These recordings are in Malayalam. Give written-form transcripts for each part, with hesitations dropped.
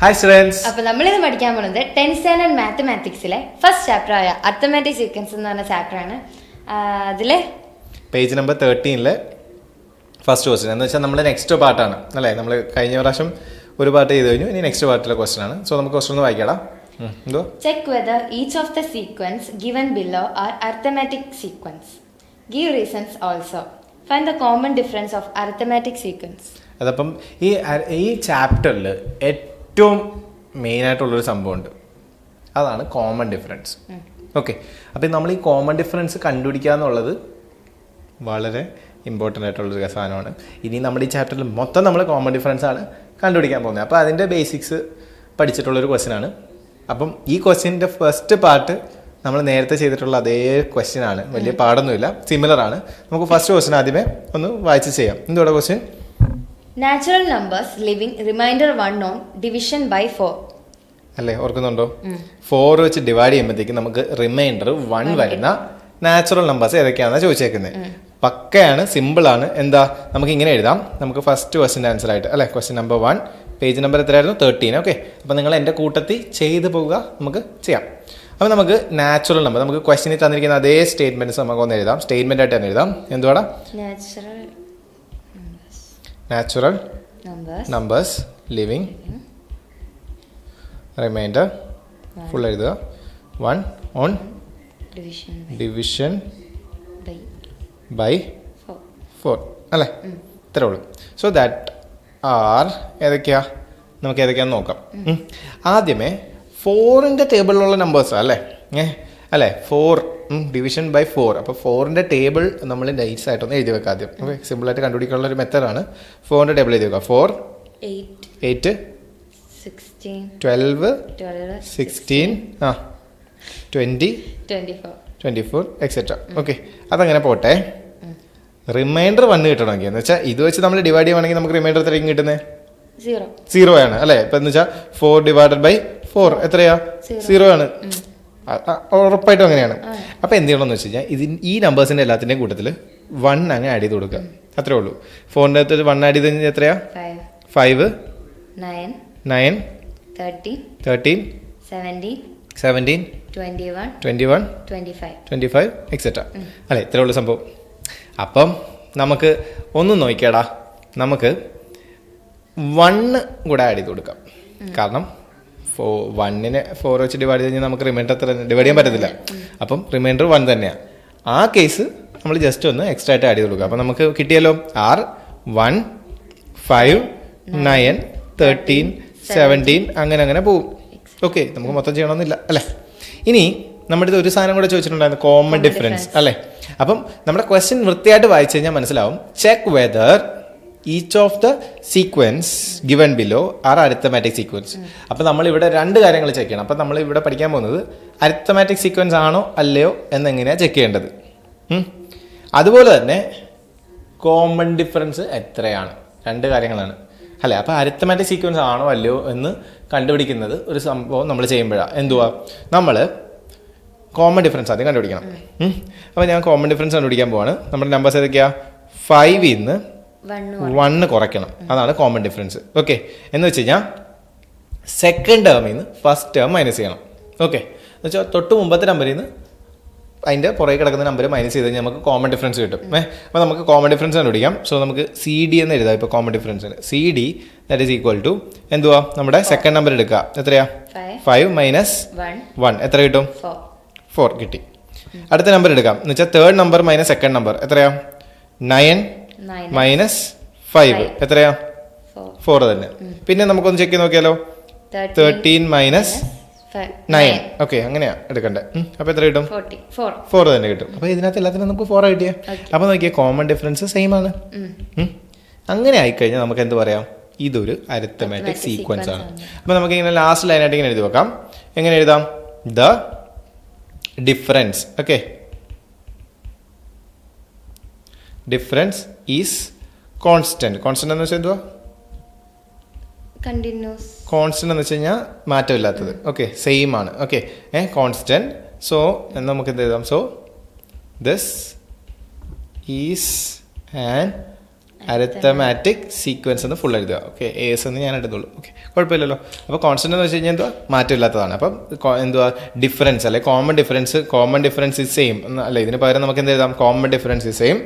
Hi students. അപ്പോൾ നമ്മളിത് പഠിക്കാൻ പോകുന്നത് 10th സ്റ്റാൻഡേർഡ് മാത്തമാറ്റിക്സിലെ ഫസ്റ്റ് ചാപ്റ്റർ ആയ അർത്തമാറ്റിക് സീക്വൻസ് എന്ന് പറഞ്ഞ ചാപ്റ്ററാണ്. അതിലെ പേജ് നമ്പർ 13 ഫസ്റ്റ് ക്വസ്റ്റ്യൻ എന്ന് വെച്ചാൽ നമ്മൾ നെക്സ്റ്റ് പാർട്ടാണ് അല്ലേ. നമ്മൾ കഴിഞ്ഞ പ്രാവശ്യം ഒരു പാർട്ട് ചെയ്ത് കഴിഞ്ഞു, ഇനി നെക്സ്റ്റ് പാർട്ടിലെ ക്വസ്റ്റ്യൻ ആണ്. സോ നമുക്ക് ക്വസ്റ്റ്യൻ ഒന്ന് വായിക്കാടാ. എന്തോ check whether each of the sequence given below are arithmetic sequence. Give reasons also. Find the common difference of arithmetic sequence. അതപ്പം ഈ ചാപ്റ്ററിൽ ഏറ്റവും മെയിനായിട്ടുള്ളൊരു സംഭവമുണ്ട്, അതാണ് കോമൺ ഡിഫറൻസ്. ഓക്കെ, അപ്പം നമ്മൾ ഈ കോമൺ ഡിഫറൻസ് കണ്ടുപിടിക്കുക എന്നുള്ളത് വളരെ ഇമ്പോർട്ടൻ്റ് ആയിട്ടുള്ളൊരു സാധനമാണ്. ഇനി നമ്മുടെ ഈ ചാപ്റ്ററിൽ മൊത്തം നമ്മൾ കോമൺ ഡിഫറൻസ് ആണ് കണ്ടുപിടിക്കാൻ പോകുന്നത്. അപ്പോൾ അതിൻ്റെ ബേസിക്സ് പഠിച്ചിട്ടുള്ളൊരു ക്വസ്റ്റ്യൻ ആണ്. അപ്പം ഈ ക്വസ്റ്റ്യൻ്റെ ഫസ്റ്റ് പാർട്ട് നമ്മൾ നേരത്തെ ചെയ്തിട്ടുള്ള അതേ ക്വസ്റ്റ്യൻ ആണ്, വലിയ പാടൊന്നുമില്ല, സിമിലർ ആണ്. നമുക്ക് ഫസ്റ്റ് ക്വസ്റ്റ്യൻ ആദ്യമേ ഒന്ന് വായിച്ച് ചെയ്യാം. എന്തുകൂടെ question? Natural numbers leaving remainder 1 on division by 4 അല്ലേ, ഓർക്കുന്നുണ്ടോ? 4 വെച്ച് ഡിവൈഡ് ചെയ്യുമ്പോഴത്തേക്ക് നമുക്ക് റിമൈൻഡർ 1 വരുന്ന നാച്ചുറൽ നമ്പേഴ്സ് ഏതൊക്കെയാണെന്നാണ് ചോദിച്ചേക്കുന്നത്. പക്കയാണ്, സിമ്പിളാണ്. എന്താ, നമുക്ക് ഇങ്ങനെ എഴുതാം. നമുക്ക് ഫസ്റ്റ് ക്വസ്റ്റ്യൻ്റെ ആൻസർ ആയിട്ട് അല്ലേ, ക്വസ്റ്റ്യൻ നമ്പർ 1 പേജ് നമ്പർ എത്രയായിരുന്നു? 13. ഓക്കെ, അപ്പോൾ നിങ്ങൾ എൻ്റെ കൂട്ടത്തിൽ ചെയ്ത് പോവുക, നമുക്ക് ചെയ്യാം. അപ്പോൾ നമുക്ക് നാച്ചുറൽ നമ്പർ, നമുക്ക് ക്വസ്റ്റ്യനിൽ തന്നിരിക്കുന്ന അതേ സ്റ്റേറ്റ്മെൻറ്റ്സ് നമുക്ക് ഒന്ന് എഴുതാം. സ്റ്റേറ്റ്മെൻ്റ് ആയിട്ട് തന്നെ എഴുതാം. എന്തുവാടാ? Natural numbers leaving remainder full എഴുതുക. 1 ഓൺ ഡിവിഷൻ ബൈ 4 അല്ലേ, ഇത്രേ ഉള്ളൂ. സോ ദാറ്റ് ആർ ഏതൊക്കെയാ, നമുക്ക് ഏതൊക്കെയാന്ന് നോക്കാം. ആദ്യമേ 4ൻ്റെ ടേബിളിലുള്ള നമ്പേഴ്സ് അല്ലേ, അല്ലേ 4 ഡിവിഷൻ ബൈ 4. അപ്പോൾ 4ൻ്റെ ടേബിൾ നമ്മൾ നൈറ്റ്സ് ആയിട്ടൊന്ന് എഴുതി വെക്കാം ആദ്യം. ഓക്കെ, സിമ്പിളായിട്ട് കണ്ടുപിടിക്കാനുള്ള ഒരു മെത്തേഡാണ്. 4ൻ്റെ ടേബിൾ എഴുതി വെക്കാം. 4 8 12 16 20 24 എക്സെട്ര. ഓക്കെ, അതങ്ങനെ പോട്ടെ. റിമൈൻഡർ 1 കിട്ടണമെങ്കിൽ എന്ന് വെച്ചാൽ ഇത് വെച്ച് നമ്മൾ ഡിവൈഡ് ചെയ്യുവാണെങ്കിൽ നമുക്ക് റിമൈൻഡർ എത്രയായിരിക്കും കിട്ടുന്നത്? 0 ആണ് അല്ലേ. ഇപ്പം എന്ന് വെച്ചാൽ 4 ഡിവൈഡഡ് ബൈ 4 എത്രയാ? 0 ആണ്. ഉറപ്പായിട്ടും അങ്ങനെയാണ്. അപ്പോൾ എന്ത് ചെയ്യണമെന്ന് വെച്ച് കഴിഞ്ഞാൽ ഈ നമ്പേഴ്സിൻ്റെ എല്ലാത്തിൻ്റെയും കൂട്ടത്തിൽ 1 അങ്ങ് ആഡ് ചെയ്ത് കൊടുക്കുക, അത്രേ ഉള്ളൂ. 4ൻ്റെ അകത്ത് 1 ആഡ് ചെയ്ത് കഴിഞ്ഞാൽ എത്രയാ? 5 9 13 17 21 25 എക്സെട്ര അല്ലേ, ഇത്രേ ഉള്ളൂ സംഭവം. അപ്പം നമുക്ക് ഒന്നും നോക്കിയാടാ, നമുക്ക് 1 കൂടെ ആഡ് ചെയ്ത് കൊടുക്കാം. കാരണം 1നെ 4 വെച്ച് ഡിവൈഡ് ചെയ്ത് കഴിഞ്ഞാൽ നമുക്ക് റിമൈൻഡർ അത്ര ഡിവൈഡ് ചെയ്യാൻ പറ്റത്തില്ല. അപ്പം റിമൈൻഡർ 1 തന്നെയാണ്. ആ കേസ് നമ്മൾ ജസ്റ്റ് ഒന്ന് എക്സ്ട്രാ ആയിട്ട് ആഡ് ചെയ്ത് കൊടുക്കുക. അപ്പം നമുക്ക് കിട്ടിയല്ലോ R 1 5 9 13 17 അങ്ങനെ പോവും. ഓക്കെ, നമുക്ക് മൊത്തം ചെയ്യണമെന്നില്ല അല്ലേ. ഇനി നമ്മുടെ ഒരു സാധനം കൂടെ ചോദിച്ചിട്ടുണ്ടായിരുന്നു, കോമൺ ഡിഫറൻസ് അല്ലേ. അപ്പം നമ്മുടെ ക്വസ്റ്റ്യൻ വൃത്തിയായിട്ട് വായിച്ചു കഴിഞ്ഞാൽ മനസ്സിലാവും. Check whether each of the sequence given below R arithmetic sequence. അപ്പം നമ്മളിവിടെ 2 കാര്യങ്ങൾ ചെക്ക് ചെയ്യണം. അപ്പം നമ്മൾ ഇവിടെ പഠിക്കാൻ പോകുന്നത് അരിത്തമാറ്റിക് സീക്വൻസ് ആണോ അല്ലയോ എന്നെങ്ങനെയാണ് ചെക്ക് ചെയ്യേണ്ടത്. അതുപോലെ തന്നെ കോമൺ ഡിഫറൻസ് എത്രയാണ്, 2 കാര്യങ്ങളാണ് അല്ലേ. അപ്പോൾ അരിത്തമാറ്റിക് സീക്വൻസ് ആണോ അല്ലയോ എന്ന് കണ്ടുപിടിക്കുന്നത് ഒരു സംഭവം നമ്മൾ ചെയ്യുമ്പോഴാണ്. എന്തുവാ, നമ്മൾ കോമൺ ഡിഫറൻസ് ആദ്യം കണ്ടുപിടിക്കണം. അപ്പോൾ ഞാൻ കോമൺ ഡിഫറൻസ് കണ്ടുപിടിക്കാൻ പോവാണ്. നമ്മുടെ നമ്പേഴ്സ് ഏതൊക്കെയാണ്? 5ൽ നിന്ന് 1 കുറയ്ക്കണം, അതാണ് കോമൺ ഡിഫറൻസ്. ഓക്കെ, എന്ന് വെച്ച് കഴിഞ്ഞാൽ സെക്കൻഡ് ടേമിൽ നിന്ന് ഫസ്റ്റ് ടേം മൈനസ് ചെയ്യണം. ഓക്കെ, എന്ന് വെച്ചാൽ തൊട്ട് മുമ്പത്തെ നമ്പറിൽ നിന്ന് അതിൻ്റെ പുറകെ കിടക്കുന്ന നമ്പർ മൈനസ് ചെയ്ത് കഴിഞ്ഞാൽ നമുക്ക് കോമൺ ഡിഫറൻസ് കിട്ടും. അപ്പോൾ നമുക്ക് കോമൺ ഡിഫറൻസ് കണ്ടുപിടിക്കാം. സോ നമുക്ക് CD എന്ന് എഴുതാം. ഇപ്പോൾ കോമൺ ഡിഫറൻസിന് CD that is equal to എന്തുവാ, നമ്മുടെ സെക്കൻഡ് നമ്പർ എടുക്കുക. എത്രയാ? 5 മൈനസ് 1 എത്ര കിട്ടും? 4 കിട്ടി. അടുത്ത നമ്പർ എടുക്കാം, എന്ന് വെച്ചാൽ third number minus second number എത്രയാ? 9 മൈനസ് 5 എത്രയാ? 4 തന്നെ. പിന്നെ നമുക്കൊന്ന് ചെക്ക് ചെയ്ത് നോക്കിയാലോ. 13 മൈനസ് 9. ഓക്കെ, അങ്ങനെയാ എടുക്കണ്ടേ. അപ്പോൾ എത്ര കിട്ടും? 4 തന്നെ കിട്ടും. അപ്പോൾ ഇതിനകത്ത് എല്ലാത്തിനും നമുക്ക് 4 കിട്ടിയേ. അപ്പോൾ നോക്കിയാൽ കോമൺ ഡിഫറൻസ് സെയിം ആണ്. അങ്ങനെ ആയിക്കഴിഞ്ഞാൽ നമുക്ക് എന്ത് പറയാം, ഇതൊരു അരിത്തമാറ്റിക് സീക്വൻസ് ആണ്. അപ്പോൾ നമുക്ക് ഇങ്ങനെ ലാസ്റ്റ് ലൈനായിട്ട് ഇങ്ങനെ എഴുതി വെക്കാം. എങ്ങനെ എഴുതാം? The difference. Okay, difference is constant. Constant എന്ന് വെച്ചാൽ എന്തുവാ? കോൺസ്റ്റന്റ് എന്ന് വെച്ച് കഴിഞ്ഞാൽ മാറ്റമില്ലാത്തത്. ഓക്കെ, സെയിം ആണ്. Okay, constant. സോ നമുക്ക് എന്ത് എഴുതാം? So this is an arithmetic sequence എന്ന് ഫുൾ എഴുതുക. ഓക്കെ, എസ് എന്ന് ഞാൻ എടുത്തോളൂ. ഓക്കെ, കുഴപ്പമില്ലല്ലോ. അപ്പോൾ കോൺസ്റ്റന്റ് എന്ന് വെച്ച് കഴിഞ്ഞാൽ എന്തുവാ, മാറ്റമില്ലാത്തതാണ്. അപ്പം എന്തുവാ ഡിഫറൻസ് അല്ലെ കോമൺ ഡിഫറൻസ് ഇസ് സെയിം അല്ലെ, ഇതിന് പകരം നമുക്ക് എന്ത് എഴുതാം, common difference is same.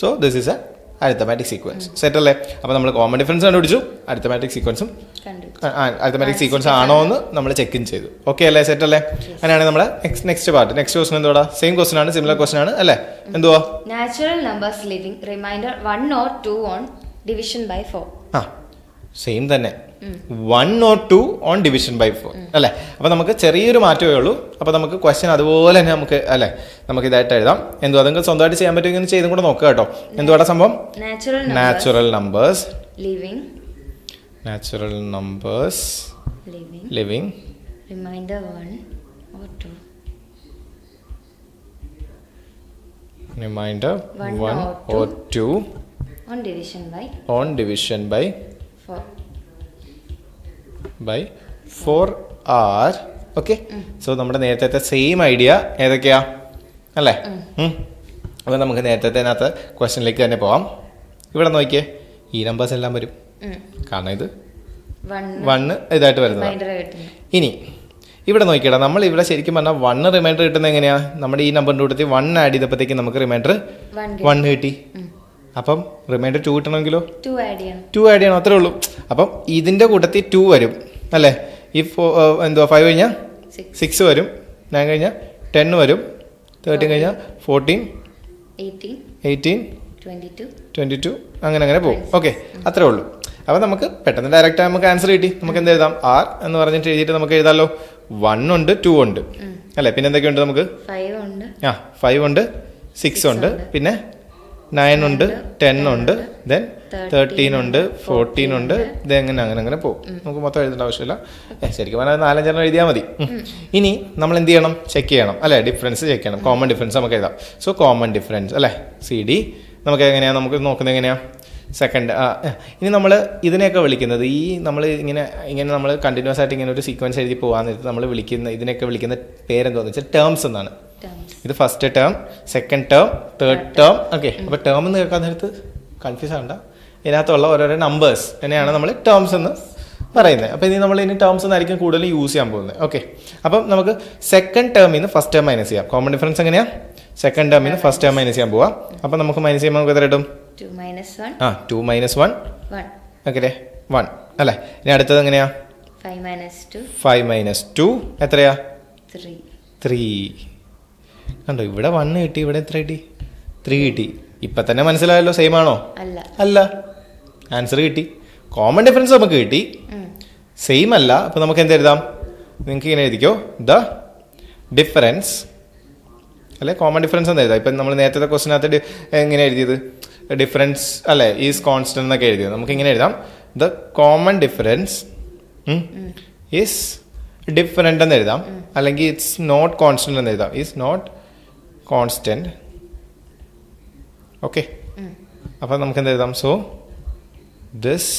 So this is a arithmetic sequence. Set അല്ലേ? അപ്പോൾ നമ്മൾ കോമൺ ഡിഫറൻസ് കണ്ടുപിടിച്ചു, അരിത്തമാറ്റിക് സീക്വൻസ് ആണോ എന്ന് നമ്മൾ ചെക്ക് ഇൻ ചെയ്തു. ഓക്കെ അല്ലേ? സെറ്റ് അല്ലേ? അങ്ങനെയാണെങ്കിൽ നമ്മുടെ നെക്സ്റ്റ് ക്വസ്റ്റൻ എന്തുവാ, സെയിം ക്വസ്റ്റൻ ആണ്, സിമിലർ ക്വസ്റ്റൻ ആണ് അല്ലേ? എന്തുവാ, natural numbers leaving remainder 1 or 2 on division by 4. Same തന്നെ, 1 or 2 on division by 4 അല്ലേ? അപ്പോൾ നമുക്ക് ചെറിയൊരു മാറ്റമേ ഉള്ളൂ. അപ്പോൾ നമുക്ക് ക്വസ്റ്റ്യൻ അതുപോലെ തന്നെ നമുക്ക് അല്ലേ, നമുക്ക് ഇതായിട്ട് എഴുതാം. എന്തുവാ, നിങ്ങൾക്ക് സ്വന്തമായിട്ട് ചെയ്യാൻ പറ്റുമെങ്കിൽ ചെയ്തും കൂടെ നോക്കുക കേട്ടോ. എന്തുവാടാ സംഭവം, natural numbers leaving remainder 1 or 2 on division by 4 are. Okay, so നമ്മുടെ നേരത്തെ സെയിം ഐഡിയ ഏതൊക്കെയാ അല്ലേ? അപ്പോൾ നമുക്ക് നേരത്തെ ക്വസ്റ്റ്യനിലേക്ക് തന്നെ പോവാം. ഇവിടെ നോക്കിയേ, ഈ നമ്പേഴ്സ് എല്ലാം വരും, കാരണം ഇത് 1 ഇതായിട്ട് വരുന്നത്. ഇനി ഇവിടെ നോക്കിയടാ, നമ്മൾ ഇവിടെ ശരിക്കും പറഞ്ഞാൽ 1 റിമൈൻഡർ കിട്ടുന്നത് എങ്ങനെയാ, നമ്മുടെ ഈ നമ്പറിൻ്റെ കൂട്ടത്തിൽ 1 ആഡ് ചെയ്തപ്പോഴത്തേക്ക് നമുക്ക് റിമൈൻഡർ 1 കിട്ടി. അപ്പം റിമൈൻഡർ 2 കിട്ടണമെങ്കിലോ 2 ആഡ് ചെയ്യണം, അത്രേ ഉള്ളൂ. അപ്പം ഇതിൻ്റെ കൂട്ടത്തിൽ 2 വരും അല്ലേ? ഈ 5 കഴിഞ്ഞാൽ 6 വരും, 9 കഴിഞ്ഞാൽ 10 വരും, 13 കഴിഞ്ഞാൽ 14, 18, 22 അങ്ങനെ പോകും. ഓക്കെ, അത്രേ ഉള്ളൂ. അപ്പോൾ നമുക്ക് പെട്ടെന്ന് ഡയറക്റ്റ് നമുക്ക് ആൻസർ കിട്ടി. നമുക്ക് എന്ത് എഴുതാം, ആർ എന്ന് പറഞ്ഞിട്ട് എഴുതിയിട്ട് നമുക്ക് എഴുതാമല്ലോ. 1 ഉണ്ട്, 2 ഉണ്ട് അല്ലേ? പിന്നെ എന്തൊക്കെയുണ്ട് നമുക്ക്, 5 ഉണ്ട്, 6 ഉണ്ട്, പിന്നെ 9 ഉണ്ട്, 10 ഉണ്ട്, ദെൻ 13 ഉണ്ട്, 14 ഉണ്ട്, അങ്ങനെ പോകും. നമുക്ക് മൊത്തം എഴുതേണ്ട ആവശ്യമില്ല. ശരിക്കും പറഞ്ഞാൽ 4-5 എഴുതിയാൽ മതി. ഇനി നമ്മൾ എന്ത് ചെയ്യണം, ചെക്ക് ചെയ്യണം അല്ലേ, ഡിഫറൻസ് ചെക്ക് ചെയ്യണം. കോമൺ ഡിഫറൻസ് നമുക്ക് എഴുതാം. സോ കോമൺ ഡിഫറൻസ് അല്ലേ, CD നമുക്ക് എങ്ങനെയാണ്, നമുക്ക് നോക്കുന്നത് എങ്ങനെയാണ്, സെക്കൻഡ്. ഇനി നമ്മൾ ഇതിനെയൊക്കെ വിളിക്കുന്നത്, ഈ നമ്മൾ ഇങ്ങനെ നമ്മൾ കണ്ടിന്യൂസ് ആയിട്ട് ഇങ്ങനെ ഒരു സീക്വൻസ് എഴുതി പോകാൻ നമ്മൾ ഇതിനെയൊക്കെ വിളിക്കുന്ന പേരെന്തോന്ന് വെച്ചാൽ ടേംസ് എന്നാണ്. ഇത് first term, second term, third term. Okay, അപ്പോൾ ടേം എന്ന് കേൾക്കാൻ നേരത്ത് കൺഫ്യൂസ് ആവണ്ട, ഇതിനകത്തുള്ള ഓരോരോ നമ്പേഴ്സ് തന്നെയാണ് നമ്മൾ ടേംസ് എന്ന് പറയുന്നത്. അപ്പോൾ ഇനി ടേംസ് എന്നായിരിക്കും കൂടുതലും യൂസ് ചെയ്യാൻ പോകുന്നത്. ഓക്കെ, അപ്പം നമുക്ക് സെക്കൻഡ് ടേമിൽ നിന്ന് ഫസ്റ്റ് ടേം മൈനസ് ചെയ്യാം. കോമൺ ഡിഫറൻസ് എങ്ങനെയാണ്, സെക്കൻഡ് ടേമിൽ നിന്ന് ഫസ്റ്റ് ടേം മൈനസ് ചെയ്യാൻ പോവാം. അപ്പം നമുക്ക് മൈനസ് ചെയ്യുമ്പോൾ നമുക്ക് എത്ര കിട്ടും, 2 minus 1 ഓക്കെ 1 അല്ലേ? ഇനി അടുത്തത് എങ്ങനെയാ, 5 minus 2 എത്രയാ, 3. കണ്ടോ, ഇവിടെ 1 കിട്ടി, ഇവിടെ എത്ര കിട്ടി, 3 കിട്ടി. ഇപ്പം തന്നെ മനസ്സിലായല്ലോ, സെയിം ആണോ? അല്ല, ആൻസർ കിട്ടി. കോമൺ ഡിഫറൻസ് നമുക്ക് കിട്ടി, സെയിം അല്ല. അപ്പം നമുക്ക് എന്ത് എഴുതാം, നിങ്ങൾക്ക് ഇങ്ങനെ എഴുതിക്കോ, ദ ഡിഫറൻസ് അല്ലെ, കോമൺ ഡിഫറൻസ് എന്ന് എഴുതാം. ഇപ്പം നമ്മൾ നേരത്തെ ക്വസ്റ്റിനകത്ത് എങ്ങനെ എഴുതിയത്, ഡിഫറൻസ് അല്ലെ ഈസ് കോൺസ്റ്റന്റ് എന്നൊക്കെ എഴുതിയത്. നമുക്ക് ഇങ്ങനെ എഴുതാം, the common difference is different എന്ന് എഴുതാം, അല്ലെങ്കിൽ ഇറ്റ്സ് നോട്ട് കോൺസ്റ്റന്റ് എന്ന് എഴുതാം. Is not constant. ഓക്കെ, അപ്പം നമുക്ക് എന്ത് എഴുതാം, സോ ദിസ്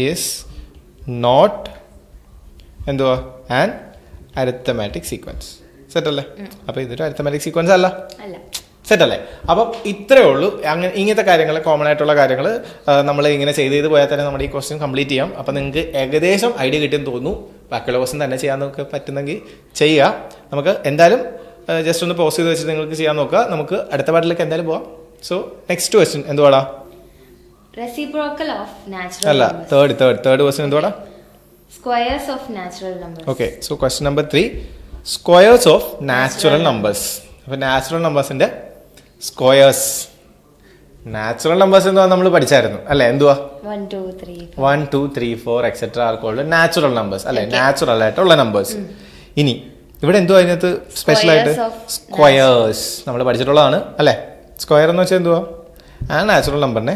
ഈസ് നോട്ട് എന്തുവാ, ആൻ അരിത്തമാറ്റിക് സീക്വൻസ്. സെറ്റ് അല്ലേ? അപ്പോൾ ഇതൊരു അരിത്തമാറ്റിക് സീക്വൻസ് അല്ല. സെറ്റ് അല്ലേ? അപ്പം ഇത്രയേ ഉള്ളൂ. ഇങ്ങനത്തെ കാര്യങ്ങൾ, കോമൺ ആയിട്ടുള്ള കാര്യങ്ങൾ നമ്മൾ ഇങ്ങനെ ചെയ്ത് പോയാൽ തന്നെ നമ്മുടെ ഈ ക്വസ്റ്റ്യൻ കംപ്ലീറ്റ് ചെയ്യാം. അപ്പം നിങ്ങൾക്ക് ഏകദേശം ഐഡിയ കിട്ടിയെന്ന് തോന്നുന്നു. ബാക്കിയുള്ള ക്വസ്റ്റ്യൻ തന്നെ ചെയ്യാൻ നമുക്ക് പറ്റുന്നെങ്കിൽ ചെയ്യുക. നമുക്ക് എന്തായാലും ജസ്റ്റ് ഒന്ന് പോസ് ചെയ്ത് വെച്ചിട്ട് നിങ്ങൾക്ക് ചെയ്യാൻ നോക്കുക. നമുക്ക് അടുത്ത പാർട്ടിലേക്ക് എന്തായാലും പോവാം. സോ നെക്സ്റ്റ് ക്വസ്റ്റ്യൻ എന്തുവാടാ, റെസിപ്രോക്കൽ ഓഫ് നാച്ചുറൽ അല്ല, തേർഡ് ക്വസ്റ്റ്യൻ എന്തുവാടാ, squares of natural numbers. Okay, so question number 3, squares of natural numbers. അപ്പോൾ നാച്ചുറൽ നമ്പേഴ്സിന്റെ സ്ക്വയേഴ്സ്. നാച്ചുറൽ നമ്പേഴ്സ് എന്തുവാ നമ്മൾ പഠിച്ചായിരുന്നു അല്ലെ, എന്തുവാ 1 2 3 4 etcetera are called natural numbers അല്ലെ, നാച്ചുറൽ ആയിട്ടുള്ള നമ്പേഴ്സ്. ഇനി ഇവിടെ എന്തുവാ അതിനകത്ത് സ്പെഷ്യൽ ആയിട്ട്, സ്ക്വയേഴ്സ് നമ്മൾ പഠിച്ചിട്ടുള്ളതാണ് അല്ലെ. സ്ക്വയർ എന്ന് വെച്ചാൽ എന്തുവാ, ആ നാച്ചുറൽ നമ്പറിനെ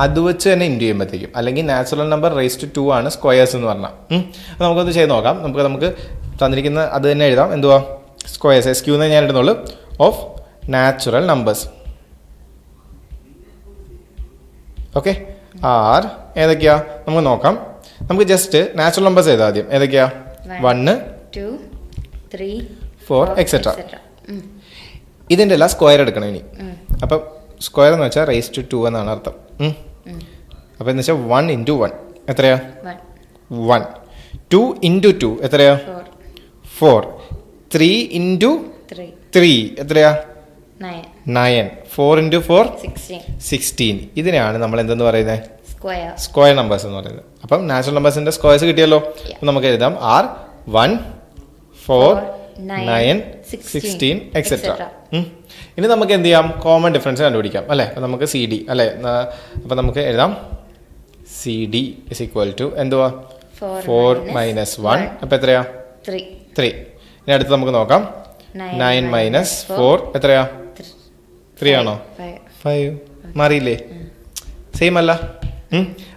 അത് വെച്ച് തന്നെ ഇൻറ്റു ചെയ്യുമ്പോഴത്തേക്കും, അല്ലെങ്കിൽ നാച്ചുറൽ നമ്പർ റേസ് ടു 2 ആണ് സ്ക്വയേഴ്സ് എന്ന് പറഞ്ഞാൽ. അപ്പോൾ നമുക്കത് ചെയ്ത് നോക്കാം. നമുക്ക് തന്നിരിക്കുന്ന അത് തന്നെ എഴുതാം. എന്തുവാ, സ്ക്വയേഴ്സ്, SQ എന്ന് ഞാൻ ഇടുന്നുള്ളൂ, ഓഫ് നാച്ചുറൽ നമ്പേഴ്സ്. ഓക്കെ, ആർ ഏതൊക്കെയാ നമുക്ക് നോക്കാം. നമുക്ക് ജസ്റ്റ് നാച്ചുറൽ നമ്പേഴ്സ് എഴുതാം ആദ്യം. ഏതൊക്കെയാ, 1 2 3 4 എക്സെട്ര. ഇതിൻ്റെ എല്ലാം സ്ക്വയർ എടുക്കണം ഇനി. അപ്പം സ്ക്വയർ എന്ന് വെച്ചാൽ റേസ് ടു 2 എന്നാണ് അർത്ഥം. അപ്പോൾ എന്ന് വെച്ചാൽ 1 ഇൻറ്റു 1 എത്രയാ? 1. 2 ഇൻറ്റു 2 എത്രയാ? 4. 3 ഇൻറ്റു 3 എത്രയാ? 9. 4 ഇൻറ്റു 4 16. ഇതിനെയാണ് നമ്മൾ എന്തെന്ന് പറയുന്നത്? സ്ക്വയർ നമ്പേഴ്സ് എന്ന് പറയുന്നത്. അപ്പം നാച്ചുറൽ നമ്പേഴ്സിന്റെ സ്ക്വയർസ് കിട്ടിയല്ലോ. അപ്പം നമുക്ക് എഴുതാം R 1 4 9 16 എക്സെട്ര. ഇനി നമുക്ക് എന്ത് ചെയ്യാം? കോമൺ ഡിഫറൻസ് കണ്ടുപിടിക്കാം അല്ലേ? അപ്പം നമുക്ക് സി ഡി അല്ലേ? അപ്പം നമുക്ക് എഴുതാം C D is equal to എന്തുവാ? 4 മൈനസ് 1 അപ്പം എത്രയാ? 3. ഇനി അടുത്ത് നമുക്ക് നോക്കാം. 9 മൈനസ് 4 എത്രയാ? 3 ആണോ? 5. മാറിയില്ലേ? സെയിം അല്ല.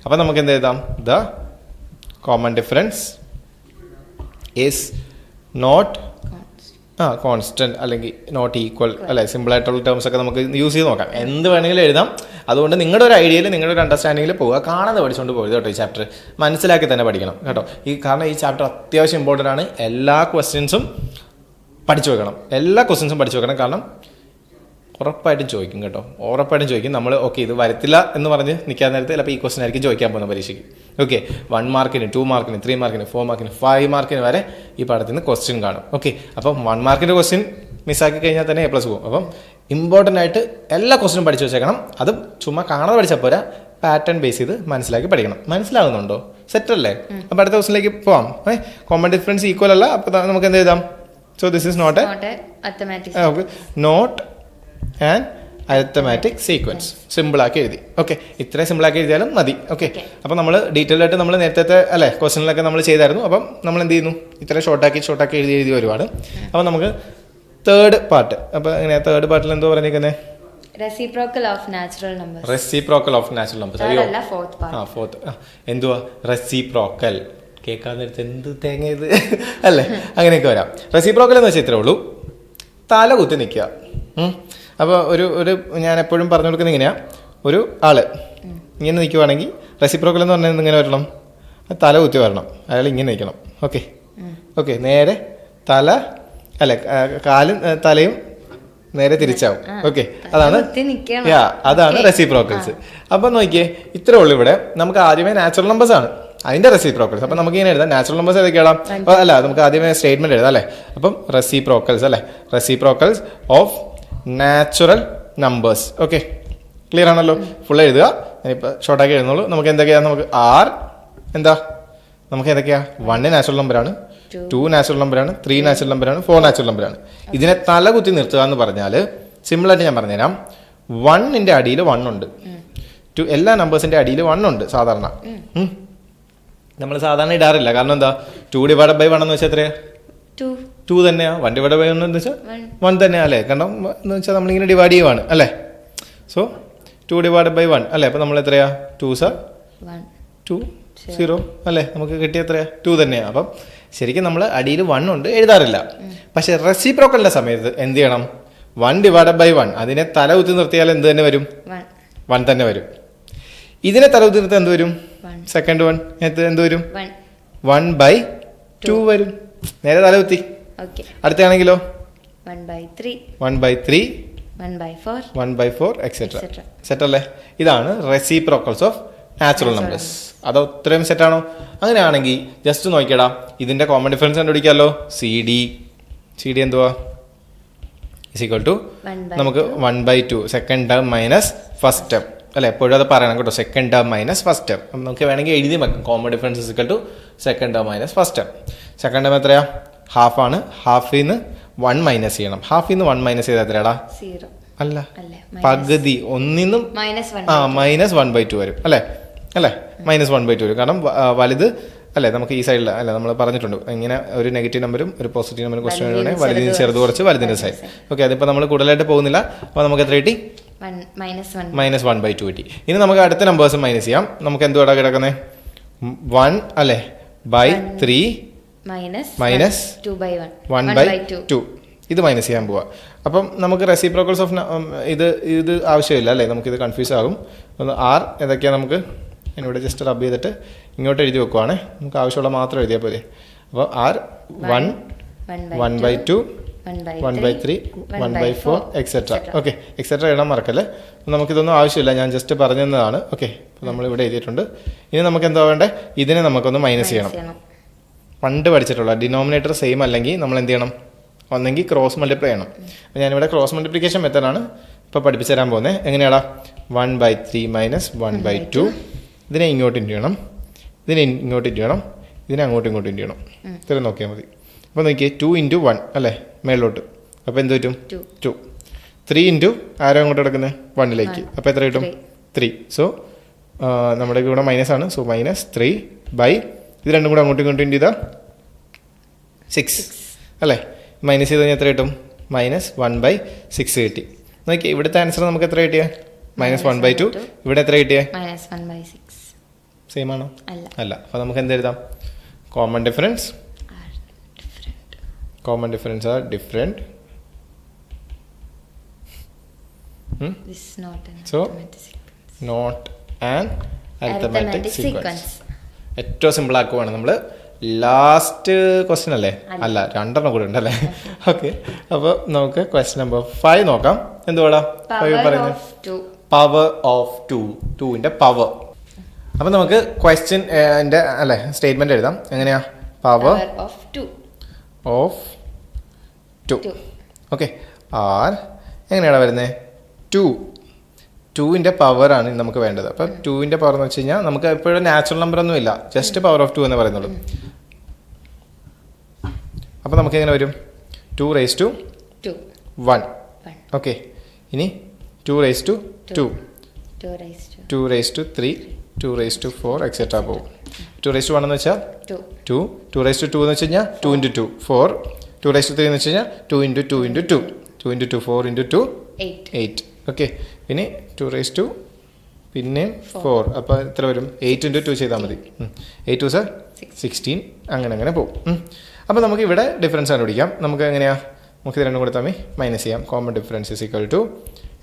അപ്പം നമുക്ക് എന്ത് എഴുതാം? The common difference is not constant അല്ലെങ്കിൽ നോട്ട് ഈക്വൽ അല്ലെ? സിമ്പിൾ ആയിട്ടുള്ള ടേംസ് ഒക്കെ നമുക്ക് യൂസ് ചെയ്ത് നോക്കാം. എന്ത് വേണമെങ്കിലും എഴുതാം. അതുകൊണ്ട് നിങ്ങളുടെ ഒരു ഐഡിയയിൽ നിങ്ങളുടെ ഒരു അണ്ടർസ്റ്റാൻഡിങ്ങിൽ പോവുക. കാണാതെ പഠിച്ചുകൊണ്ട് പോയത് കേട്ടോ. ഈ ചാപ്റ്റർ മനസ്സിലാക്കി തന്നെ പഠിക്കണം കേട്ടോ. കാരണം ഈ ചാപ്റ്റർ അത്യാവശ്യം ഇമ്പോർട്ടൻ്റ് ആണ്. എല്ലാ ക്വസ്റ്റ്യൻസും പഠിച്ചു വെക്കണം. കാരണം ഉറപ്പായിട്ടും ചോദിക്കും കേട്ടോ. ഉറപ്പായിട്ടും ചോദിക്കും. നമ്മൾ ഓക്കെ ഇത് വരത്തില്ല എന്ന് പറഞ്ഞ് നിൽക്കാൻ നേരത്തെ ചിലപ്പോൾ ഈ ക്വസ്റ്റ്യൻ ആയിരിക്കും ചോദിക്കാൻ പോകുന്ന പരീക്ഷയ്ക്ക്. ഓക്കെ 1 മാർക്കിന് 2 മാർക്കിന് 3 മാർക്കിന് 4 മാർക്കിന് 5 മാർക്കിന് വരെ ഈ പാഠത്തിൽ നിന്ന് ക്വസ്റ്റ്യൻ കാണും. ഓക്കെ അപ്പം 1 മാർക്കിൻ്റെ ക്വസ്റ്റ്യൻ മിസ്സാക്കി കഴിഞ്ഞാൽ തന്നെ A+ പോകും. അപ്പം ഇമ്പോർട്ടൻ്റ് ആയിട്ട് എല്ലാ ക്വസ്റ്റ്യനും പഠിച്ചു വെച്ചേക്കണം. അതും ചുമ്മാ കാണാതെ പഠിച്ചാൽ പോരാ, പാറ്റേൺ ബേസ് ചെയ്ത് മനസ്സിലാക്കി പഠിക്കണം. മനസ്സിലാകുന്നുണ്ടോ? സെറ്റല്ലേ? അപ്പോൾ അടുത്ത ക്വസ്റ്റ്യനിലേക്ക് പോവാം. കോമൺ ഡിഫറൻസ് ഈക്വൽ അല്ല. അപ്പോൾ നമുക്ക് എന്ത് എഴുതാം? So this is not and arithmetic sequence. സിമ്പിളാക്കി എഴുതി. ഓക്കെ ഇത്രയും സിമ്പിളാക്കി എഴുതിയാലും മതി. ഓക്കെ അപ്പോൾ നമ്മൾ ഡീറ്റെയിൽ ആയിട്ട് നമ്മൾ നേരത്തെ അല്ലേ ക്വസ്റ്റ്യനിലൊക്കെ നമ്മൾ ചെയ്തായിരുന്നു. അപ്പം നമ്മൾ എന്ത് ചെയ്യുന്നു? ഇത്രയും ഷോർട്ടാക്കി എഴുതി ഒരുപാട്. അപ്പം നമുക്ക് തേർഡ് പാർട്ട്. അപ്പോൾ എങ്ങനെയാ തേർഡ് പാർട്ടിൽ എന്തോ പറഞ്ഞിരിക്കുന്നത്? Reciprocal of natural numbers. അയ്യോ ഫോർത്ത് എന്തുവാ? റെസിപ്രോക്കൽ കേൾക്കാൻ നേരത്തെ എന്ത് തേങ്ങ ഇത് അല്ലേ? അങ്ങനെയൊക്കെ വരാം. റെസിപ്രോക്കൽ എന്ന് വെച്ചാൽ ഇത്രേ ഉള്ളൂ. തല കുത്തി നിൽക്കുക. അപ്പോൾ ഒരു ഞാൻ എപ്പോഴും പറഞ്ഞു കൊടുക്കുന്നത് ഇങ്ങനെയാണ്. ഒരു ആള് ഇങ്ങനെ നിൽക്കുവാണെങ്കിൽ റെസിപ്രോക്കൽ എന്ന് പറഞ്ഞാൽ ഇങ്ങനെ വരണം. തല കുത്തി വരണം. അയാൾ ഇങ്ങനെ നിൽക്കണം. ഓക്കെ നേരെ തല അല്ലെ കാലും തലയും നേരെ തിരിച്ചാവും. ഓക്കെ അതാണ് റെസിപ്രോക്കൽസ്. അപ്പം നോക്കിയേ ഇത്രേ ഉള്ളൂ. ഇവിടെ നമുക്ക് ആദ്യമേ നാച്ചുറൽ നമ്പേഴ്സ് ആണ് അതിന്റെ റെസിപ്രോക്കൽസ്. അപ്പം നമുക്ക് ഇങ്ങനെ എഴുതാം. നാച്ചുറൽ നമ്പേഴ്സ് ഏതൊക്കെയാണ്? അല്ല നമുക്ക് ആദ്യമേ സ്റ്റേറ്റ്മെന്റ് എഴുതാം അല്ലേ? അപ്പം റെസിപ്രോക്കൽസ് അല്ലേ? Reciprocals of natural numbers. Okay clear ആണല്ലോ? ഫുൾ എഴുതുക. ഞാനിപ്പോൾ ഷോർട്ടാക്കി എഴുതുന്നുള്ളൂ. നമുക്ക് എന്തൊക്കെയാണ്? നമുക്ക് ആർ എന്താ? നമുക്ക് ഏതൊക്കെയാ? 1 നാച്ചുറൽ നമ്പറാണ്, 2 നാച്ചുറൽ നമ്പറാണ്, 3 നാച്ചുറൽ നമ്പറാണ്, 4 നാച്ചുറൽ നമ്പറാണ്. ഇതിനെ തല കുത്തി നിർത്തുക എന്ന് പറഞ്ഞാൽ സിമ്പിളായിട്ട് ഞാൻ പറഞ്ഞുതരാം. 1ന്റെ അടിയിൽ 1 ഉണ്ട്. എല്ലാ നമ്പേഴ്സിന്റെ അടിയിൽ 1 ഉണ്ട് സാധാരണ. നമ്മൾ സാധാരണ ഇടാറില്ല. കാരണം എന്താ? 2 ഡിവൈഡഡ് ബൈ 1 എന്ന് വെച്ചാൽ എത്രയാ? 2 തന്നെയാ. 1 ഡിവൈഡ് ബൈ 1 എന്ന് വെച്ചാൽ 1 തന്നെയാ അല്ലേ? കാരണം എന്ന് വെച്ചാൽ നമ്മളിങ്ങനെ ഡിവൈഡ് ചെയ്യുവാണ് അല്ലേ? സോ 2 ഡിവൈഡഡ് ബൈ 1 അല്ലേ? അപ്പോൾ നമ്മൾ എത്രയാ? 2 2 0 അല്ലേ? നമുക്ക് കിട്ടിയ എത്രയാ? 2 തന്നെയാണ്. അപ്പം ശരിക്കും നമ്മൾ അടിയിൽ 1 ഉണ്ട് എഴുതാറില്ല. പക്ഷെ റെസിപ്രോക്കലിന്റെ സമയത്ത് എന്ത് ചെയ്യണം? 1 ഡിവൈഡഡ് ബൈ 1 അതിനെ തല കുത്തി നിർത്തിയാൽ എന്ത് തന്നെ വരും? 1 തന്നെ വരും. ഇതിനെ തല കുത്തി നിർത്തിയാൽ എന്ത് വരും? സെക്കൻഡ് 1 എന്ത് വരും? 1/2 വരും. നേരെ തല കുത്തി. അടുത്താണെങ്കിലോ 1/3 1/4 എക്സെട്ര. സെറ്റ് അല്ലേ? ഇതാണ് റെസിപ്രോക്കൽസ് ഓഫ് നാച്ചുറൽ നമ്പേഴ്സ്. അത് ഇത്രയും സെറ്റാണോ? അങ്ങനെയാണെങ്കിൽ ജസ്റ്റ് നോക്കിയടാ. ഇതിന്റെ കോമൺ ഡിഫറൻസ് കണ്ടുപിടിക്കാമല്ലോ. സി ഡി എന്തുവാ? ഈക്വൽ ടു നമുക്ക് 1/2 second term minus first term അല്ലെ? എപ്പോഴും അത് പറയണം കേട്ടോ. Second term minus first term. നമുക്ക് വേണമെങ്കിൽ എഴുതി വെക്കാം. Common difference equal to second term minus first term. Second term എത്രയാ? ഹാഫ് ആണ്. ഹാഫിൽ നിന്ന് 1 മൈനസ് ചെയ്യണം. ഹാഫിൽ നിന്ന് 1 മൈനസ് ചെയ്താൽ എത്രയാടാ? അല്ല പകുതി. ഒന്നിന്നും -1/2 വരും അല്ലേ? -1/2 വരും. കാരണം വലുത് അല്ലേ? നമുക്ക് ഈ സൈഡിൽ അല്ല നമ്മൾ പറഞ്ഞിട്ടുണ്ട് ഇങ്ങനെ ഒരു നെഗറ്റീവ് നമ്പറും ഒരു പോസിറ്റീവ് നമ്പറും ക്വസ്റ്റ്യൻ വേണേൽ വലുതിന് ചെറുത് കുറച്ച് വലുതിന്റെ സൈഡ്. ഓക്കെ അതിപ്പോൾ നമ്മൾ കൂടുതലായിട്ട് പോകുന്നില്ല. അപ്പോൾ നമുക്ക് എത്ര കിട്ടി? -1/2 കിട്ടി. ഇനി നമുക്ക് അടുത്ത നമ്പേഴ്സ് മൈനസ് ചെയ്യാം. നമുക്ക് എന്തുവാ കിടക്കുന്നത്? 1 അല്ലേ? /3 മൈനസ് 1/2 ഇത് മൈനസ് ചെയ്യാൻ പോവാ. അപ്പം നമുക്ക് റെസിപ്രോക്കൽസ് ഓഫ് ഇത് ആവശ്യമില്ല അല്ലേ? നമുക്കിത് കൺഫ്യൂസ് ആകും. ആർ ഏതൊക്കെയാണ്? നമുക്ക് ഞാനിവിടെ ജസ്റ്റ് റബ് ചെയ്തിട്ട് ഇങ്ങോട്ട് എഴുതി വെക്കുവാണേ. നമുക്ക് ആവശ്യമുള്ള മാത്രം എഴുതിയാൽ പോലെ. അപ്പോൾ ആർ 1/2 1/3 1/4 എക്സെട്ര. ഓക്കെ, എക്സെട്ര എഴുതാൻ മറക്കല്ലേ. നമുക്കിതൊന്നും ആവശ്യമില്ല, ഞാൻ ജസ്റ്റ് പറഞ്ഞു തന്നതാണ്. ഓക്കെ, അപ്പോൾ നമ്മളിവിടെ എഴുതിയിട്ടുണ്ട്. ഇനി നമുക്ക് എന്താ വേണ്ടേ, ഇതിനെ നമുക്കൊന്ന് മൈനസ് ചെയ്യണം. പണ്ട് പഠിച്ചിട്ടുള്ള ഡിനോമിനേറ്റർ സെയിം അല്ലെങ്കിൽ നമ്മൾ എന്ത് ചെയ്യണം, ഒന്നെങ്കിൽ ക്രോസ് മൾട്ടിപ്ലൈ ചെയ്യണം. അപ്പോൾ ഞാനിവിടെ ക്രോസ് മൾട്ടിപ്ലിക്കേഷൻ മെത്തേഡാണ് ഇപ്പോൾ പഠിപ്പിച്ചു തരാൻ പോകുന്നത്. എങ്ങനെയാടാ, 1/3 മൈനസ് 1/2. ഇതിനെ ഇങ്ങോട്ട് ഇൻറ്റു ചെയ്യണം, ഇതിനെ ഇങ്ങോട്ട് ഇൻറ്റു ചെയ്യണം, ഇതിനെ അങ്ങോട്ടും ഇങ്ങോട്ടും ഇൻറ്റു ചെയ്യണം. ഇത്രയും നോക്കിയാൽ മതി. അപ്പോൾ നോക്കിയേ, 2 × 1 അല്ലേ മേളിലോട്ട്. അപ്പോൾ എന്ത് പറ്റും, 2. 3 × ആരോ അങ്ങോട്ട് കിടക്കുന്നത് 1ലേക്ക്. അപ്പോൾ എത്ര കിട്ടും, 3. സോ നമ്മുടെ കൂടെ മൈനസ് ആണ്. സോ -3 ബൈ ഇത് രണ്ടും കൂടെ അങ്ങോട്ടും ഇങ്ങോട്ടും ഇൻറ്റു ചെയ്താൽ 6 അല്ലേ. മൈനസ് ചെയ്ത് കഴിഞ്ഞാൽ എത്ര കിട്ടും, -1/6 കിട്ടി. നോക്കിയേ, ഇവിടുത്തെ ആൻസർ നമുക്ക് എത്ര കിട്ടിയേ, -1/2. ഇവിടെ എത്ര കിട്ടിയേ, -1/6. സെയിം ആണോ, അല്ല. അപ്പോൾ നമുക്ക് എന്ത് എഴുതാം, common difference are different. So not an arithmetic sequence. ഏറ്റവും സിമ്പിൾ ആക്കുവാണ് നമ്മൾ. ലാസ്റ്റ് ക്വസ്റ്റ്യൻ അല്ലേ, അല്ല 2 കൂടെ ഉണ്ടല്ലേ. ഓക്കെ, അപ്പോൾ നമുക്ക് ക്വസ്റ്റ്യൻ നമ്പർ 5 നോക്കാം. എന്തുവാടാ 5 പറയുന്നത്, പവർ ഓഫ് 2, 2ന്റെ പവർ. അപ്പം നമുക്ക് ക്വസ്റ്റ്യൻ അല്ലേ സ്റ്റേറ്റ്മെന്റ് എഴുതാം. എങ്ങനെയാ, പവർ ഓഫ് 2. ഓക്കെ, ആർ എങ്ങനെയാണ് വരുന്നത്, 2ന്റെ പവറാണ് നമുക്ക് വേണ്ടത്. അപ്പം 2ന്റെ പവർ എന്ന് വെച്ച് കഴിഞ്ഞാൽ നമുക്ക് എപ്പോഴും നാച്ചുറൽ നമ്പർ ഒന്നും ഇല്ല, ജസ്റ്റ് പവർ ഓഫ് 2 എന്ന് പറയുന്നുള്ളൂ. അപ്പം നമുക്ക് എങ്ങനെ വരും, 2 raised to 1. ഓക്കെ, ഇനി 2 raised to 2, 2 raised to 3, 2 raised to 4 et cetera പോകും. 2 raised to 1 എന്ന് വെച്ചാൽ 2, 2 raised to 2 എന്ന് വെച്ച് കഴിഞ്ഞാൽ 2 × 2 4, 2 raised to 3 എന്ന് വെച്ച് കഴിഞ്ഞാൽ 2 × 2 × 2, 2 × 2 4 × 2 8. ഓക്കെ, പിന്നെ 2 raised to പിന്നെ 4, അപ്പോൾ എത്ര വരും, 8 × 2 ചെയ്താൽ മതി. 8 2 16, അങ്ങനെ പോകും. അപ്പോൾ നമുക്ക് ഇവിടെ ഡിഫറൻസ് കണ്ടുപിടിക്കാം. നമുക്ക് എങ്ങനെയാ, നമുക്ക് ഇത് രണ്ടും കൂടെ തമ്മിൽ മൈനസ് ചെയ്യാം. Common difference is equal to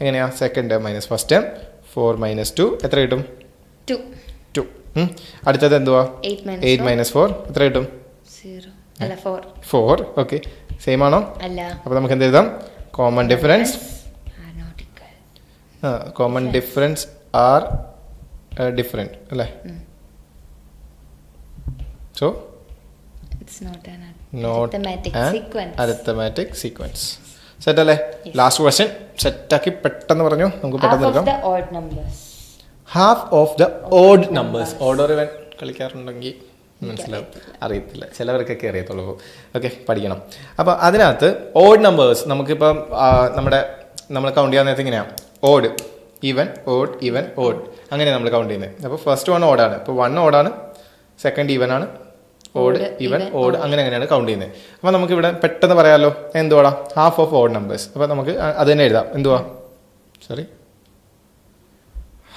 എങ്ങനെയാ, second term minus first term, 4 - 2 എത്ര കിട്ടും, 2. അടുത്തത് എന്തുവാ, 8 - 4 എത്ര കിട്ടും, 4. ഓക്കെ, സെയിം ആണോ, അപ്പോൾ നമുക്ക് എന്ത് എഴുതാം, കോമൺ ഡിഫറൻസ് ആർ ഡിഫറെൻറ്റ് അല്ലേ. So not arithmetic sequence. Set അല്ലേ. ലാസ്റ്റ് ക്വസ്റ്റ്യൻ സെറ്റാക്കി പെട്ടെന്ന് പറഞ്ഞു, നമുക്ക് പെട്ടെന്ന് എടുക്കാം. Half of the odd numbers. ഓർഡർ ഇവൻ കളിക്കാറുണ്ടെങ്കിൽ മനസ്സിലാവും, അറിയത്തില്ല, ചിലവർക്കൊക്കെ അറിയത്തുള്ളൂ. ഓക്കെ, പഠിക്കണം. അപ്പോൾ അതിനകത്ത് ഓഡ് നമ്പേഴ്സ് നമുക്കിപ്പം നമ്മൾ കൗണ്ട് ചെയ്യാൻ നേരത്തെ ഇങ്ങനെയാണ്, odd even odd even odd അങ്ങനെ നമ്മൾ കൗണ്ട് ചെയ്യുന്നത്. അപ്പോൾ ഫസ്റ്റ് 1 ഓടാണ്, ഇപ്പോൾ 1 ഓടാണ്, സെക്കൻഡ് ഈവൻ ആണ്, ഓഡ് ഈവൻ ഓഡ് അങ്ങനെയാണ് കൗണ്ട് ചെയ്യുന്നത്. അപ്പോൾ നമുക്കിവിടെ പെട്ടെന്ന് പറയാമല്ലോ, എന്തുവാടാ, ഹാഫ് ഓഫ് ഓഡ് നമ്പേഴ്സ്. അപ്പോൾ നമുക്ക് അത് തന്നെ എഴുതാം. എന്തുവാ,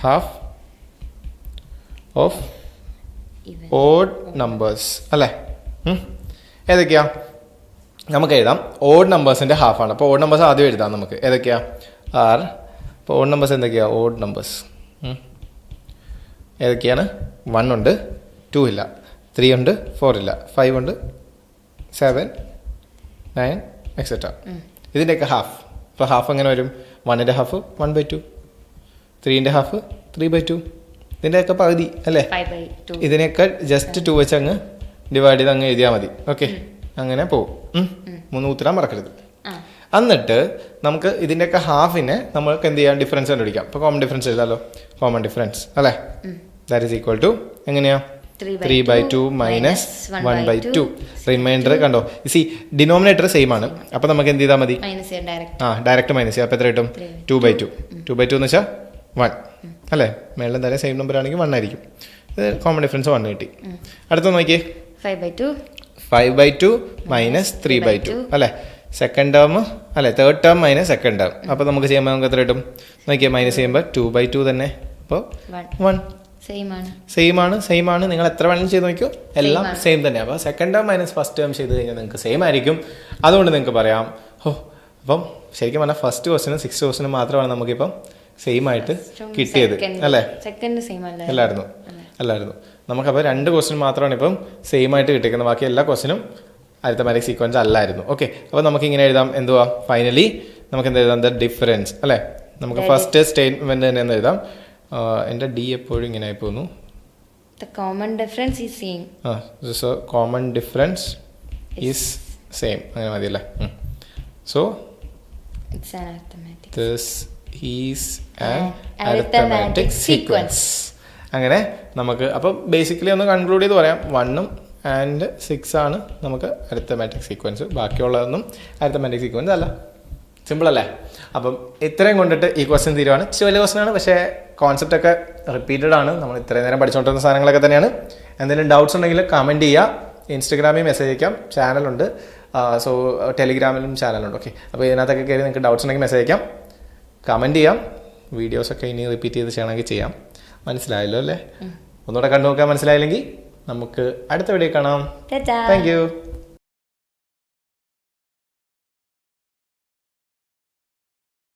ഹാഫ് ഓഫ് ഓഡ് നമ്പേഴ്സ് അല്ലേ. ഏതൊക്കെയാ നമുക്ക് എഴുതാം, ഓഡ് നമ്പേഴ്സിൻ്റെ ഹാഫാണ്. അപ്പോൾ ഓഡ് നമ്പേഴ്സ് ആദ്യം എഴുതാം നമുക്ക്. ഏതൊക്കെയാ, ആർ. അപ്പോൾ ഓഡ് നമ്പേഴ്സ് എന്തൊക്കെയാ, ഓഡ് നമ്പേഴ്സ് ഏതൊക്കെയാണ്, 1 ഉണ്ട്, 2 ഇല്ല, 3 ഉണ്ട്, 4 ഇല്ല, 5 ഉണ്ട്, 7 9 എക്സെട്ര. ഇതിൻ്റെയൊക്കെ ഹാഫ്. ഇപ്പോൾ ഹാഫ് എങ്ങനെ വരും, 1ന്റെ ഹാഫ് 1/2, 3ന്റെ ഹാഫ് 3/2, ഇതിൻ്റെയൊക്കെ പകുതി അല്ലേ. ഇതിനൊക്കെ ജസ്റ്റ് 2 വെച്ച് അങ്ങ് ഡിവൈഡ് ചെയ്ത് അങ്ങ് എഴുതിയാൽ മതി. ഓക്കെ, അങ്ങനെ പോകും. 3 ഉത്തരം മറക്കരുത്. എന്നിട്ട് നമുക്ക് ഇതിൻ്റെയൊക്കെ ഹാഫിനെ നമ്മൾക്ക് എന്ത് ചെയ്യാം, ഡിഫറൻസ് കണ്ടുപിടിക്കാം. ഇപ്പോൾ കോമൺ ഡിഫറൻസ് എഴുതാമല്ലോ, കോമൺ ഡിഫറൻസ് അല്ലേ. ദാറ്റ് ഈസ് ഈക്വൽ ടു എങ്ങനെയാ, 3/2 മൈനസ് 1/2. റിമൈൻഡർ കണ്ടോ, ഡിനോമിനേറ്റർ സെയിം ആണ്. അപ്പോൾ നമുക്ക് എന്ത് ചെയ്താൽ മതി, ഡയറക്റ്റ് മൈനസ് ചെയ്യാം. അപ്പോൾ എത്ര കിട്ടും, 2/2. 2/2 എന്ന് വെച്ചാൽ 1 അല്ലേ. മേളിൽ എന്തായാലും സെയിം നമ്പർ ആണെങ്കിൽ 1 ആയിരിക്കും. ഇത് കോമൺ ഡിഫറൻസ് 1 കിട്ടി. അടുത്ത നോക്കിയേ, 5/2 മൈനസ് 3/2 അല്ലേ. സെക്കൻഡ് ടേം അല്ലേ, third term minus second term. അപ്പോൾ നമുക്ക് ചെയ്യുമ്പോൾ നമുക്ക് എത്ര കിട്ടും നോക്കിയാൽ, മൈനസ് ചെയ്യുമ്പോൾ 2/2 തന്നെ. അപ്പോൾ 1 സെയിം ആണ്. നിങ്ങൾ എത്ര വേണമെങ്കിലും ചെയ്ത് നോക്കിയോ, എല്ലാം സെയിം തന്നെ. അപ്പോൾ second term minus first term ചെയ്ത് കഴിഞ്ഞാൽ നിങ്ങൾക്ക് സെയിം ആയിരിക്കും. അതുകൊണ്ട് നിങ്ങൾക്ക് പറയാം, അപ്പം ശരിക്കും പറഞ്ഞാൽ ഫസ്റ്റ് ക്വസ്റ്റിനും 6th ക്വസ്റ്റിനും മാത്രമാണ് നമുക്കിപ്പം സെയിം ആയിട്ട് കിട്ടിയത് അല്ലേ. അല്ലായിരുന്നു. നമുക്കപ്പോൾ 2 ക്വസ്റ്റ്യൻ മാത്രമാണ് ഇപ്പം സെയിം ആയിട്ട് കിട്ടിയിരിക്കുന്നത്. ബാക്കി എല്ലാ ക്വസ്റ്റിനും അരിത്തമാറ്റിക് സീക്വൻസ് അല്ലായിരുന്നു. ഓക്കെ, അപ്പോൾ നമുക്ക് ഇങ്ങനെ എഴുതാം. എന്തുവാ ഫൈനലി നമുക്ക് എന്ത് എഴുതാം? ദ ഡിഫറൻസ് അല്ലേ. നമുക്ക് ഫസ്റ്റ് സ്റ്റേറ്റ്മെന്റ് തന്നെ എന്ന് എഴുതാം. എൻ്റെ ഡി എപ്പോഴും ഇങ്ങനെ ആയി പോകുന്നു. The common difference is same. So common difference is same. അങ്ങനെ മതിയല്ലേ. So It's an arithmetic. this is an arithmetic sequence. അങ്ങനെ നമുക്ക് അപ്പോൾ ബേസിക്കലി ഒന്ന് കൺക്ലൂഡ് ചെയ്ത് പറയാം. 1 and 6 ആണ് നമുക്ക് അരിത്തമാറ്റിക് സീക്വൻസ്. ബാക്കിയുള്ളതൊന്നും അരിത്തമാറ്റിക് സീക്വൻസ് അല്ല. സിമ്പിൾ അല്ലേ? അപ്പം ഇത്രയും കൊണ്ടിട്ട് ഈ ക്വസ്റ്റ്യൻ തീരുവാണ്. വലിയ ക്വസ്റ്റ്യൻ ആണ്, പക്ഷേ കോൺസെപ്റ്റ് ഒക്കെ റിപ്പീറ്റഡ് ആണ്. നമ്മൾ ഇത്രയും നേരം പഠിച്ചുകൊണ്ടിരുന്ന സാധനങ്ങളൊക്കെ തന്നെയാണ്. എന്തെങ്കിലും ഡൗട്ട്സ് ഉണ്ടെങ്കിൽ കമൻറ്റ് ചെയ്യുക. ഇൻസ്റ്റഗ്രാമിൽ മെസ്സേജ് അയക്കാം. ചാനലുണ്ട്. സോ ടെലിഗ്രാമിലും ചാനലുണ്ട്. ഓക്കെ, അപ്പോൾ ഇതിനകത്തൊക്കെ കയറി നിങ്ങൾക്ക് ഡൗട്ട്സ് ഉണ്ടെങ്കിൽ മെസ്സേജ് അയക്കാം, കമൻറ്റ് ചെയ്യാം. വീഡിയോസൊക്കെ ഇനി റിപ്പീറ്റ് ചെയ്ത് ചെയ്യണമെങ്കിൽ ചെയ്യാം. മനസ്സിലായല്ലോ അല്ലേ? ഒന്നുകൂടെ കണ്ടു നോക്കാൻ മനസ്സിലായില്ലെങ്കിൽ നമുക്ക് അടുത്ത വീഡിയോ കാണാം. Thank you.